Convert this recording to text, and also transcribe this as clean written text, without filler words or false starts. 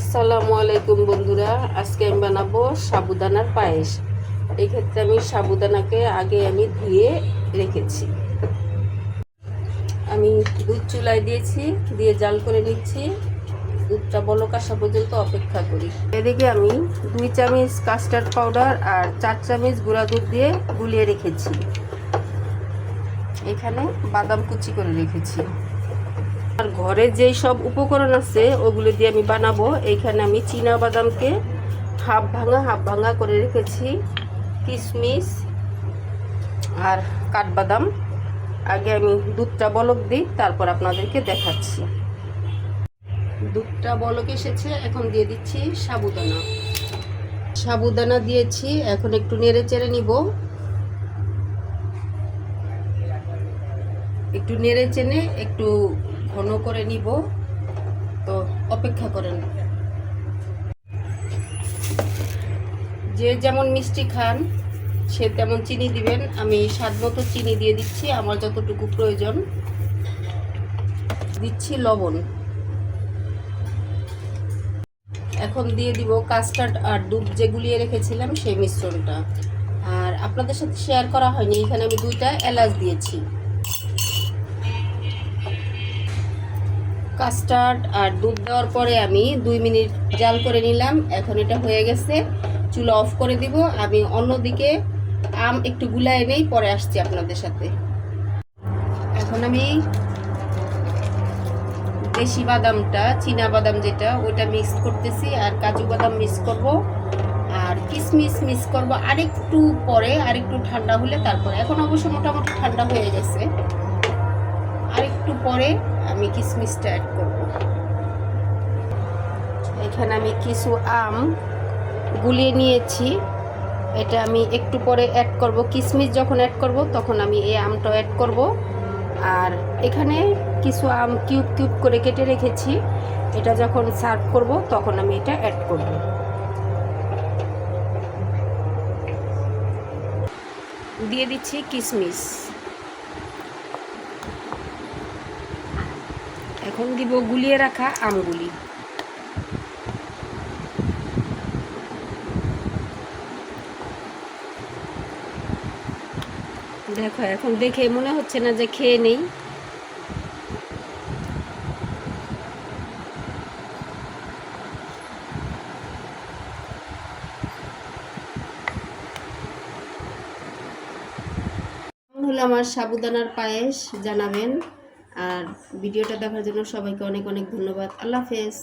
আসসালামু আলাইকুম বন্ধুরা, আজকে আমি বানাবো সাবুদানার পায়েস। এই ক্ষেত্রে আমি সাবুদানাকে আগে ধুয়ে রেখেছি। আমি দুধ চুলায় দিয়েছি, দিয়ে জাল করে নিচ্ছি। দুধটা বলক আসা পর্যন্ত অপেক্ষা করি। এদিকে আমি 2 চামচ কাস্টার্ড পাউডার আর 4 চামচ গুঁড়া দুধ দিয়ে গুলিয়ে রেখেছি। এখানে বাদাম কুচি করে রেখেছি। আর ঘরে যেই সব উপকরণ আছে ওগুলো দিয়ে আমি বানাবো। এইখানে আমি চীনা বাদামকে হাফ ভাঙা করে রেখেছি, কিশমিশ আর কাঠবাদাম। আগে আমি দুধটা বলক দিই, তারপর আপনাদেরকে দেখাচ্ছি। দুধটা বলক এসেছে, এখন দিয়ে দিচ্ছি সাবুদানা দিয়েছি। এখন একটু নেড়ে চেড়ে নিব, একটু নেড়ে চেড়ে একটু ঘন করে নিব। তো অপেক্ষা করেন। যে যেমন মিষ্টি খান সে তেমন চিনি দিবেন। আমি স্বাদ মতো চিনি দিয়ে দিচ্ছি, আমার যতটুকু প্রয়োজন। দিচ্ছি লবণ। এখন দিয়ে দিব কাস্টার্ড আর দুধ যে গুলিয়ে রেখেছিলাম সেই মিশ্রণটা। আর আপনাদের সাথে শেয়ার করা হয়নি, এখানে আমি 2টা এলাচ দিয়েছি। কাস্টার্ড আর দুধ দেওয়ার পরে আমি 2 মিনিট জাল করে নিলাম। এখন এটা হয়ে গেছে, চুলা অফ করে দিব। আমি অন্যদিকে আম একটু গুলায় নেই, পরে আসছি আপনাদের সাথে। এখন আমি দেশি বাদামটা, চীনা বাদাম যেটা, ওটা মিক্স করতেছি। আর কাজু বাদাম মিক্স করব, আর কিশমিশ মিক্স করব আরেকটু পরে, আরেকটু ঠান্ডা হলে তারপরে। এখন অবশ্য মোটামুটি ঠান্ডা হয়ে গেছে, আরেকটু পরে আমি কিশমিশটা অ্যাড করব। এখানে আমি কিছু আম গুলিয়ে নিয়েছি, এটা আমি একটু পরে অ্যাড করব। কিশমিশ যখন অ্যাড করব তখন আমি এই আমটা অ্যাড করব। আর এখানে কিছু আম কিউব কিউব করে কেটে রেখেছি, এটা যখন সার্ভ করব তখন আমি এটা অ্যাড করব। দিয়ে দিচ্ছি কিশমিশ। এখন দিব গুলিয়ে রাখা আমগুলি। দেখো, এখন দেখে মনে হচ্ছে না যে খেয়ে নেই। হলো আমার সাবুদানার পায়েস, জানাবেন। আর ভিডিওটা দেখার জন্য সবাইকে অনেক অনেক ধন্যবাদ। আল্লাহ হাফেজ।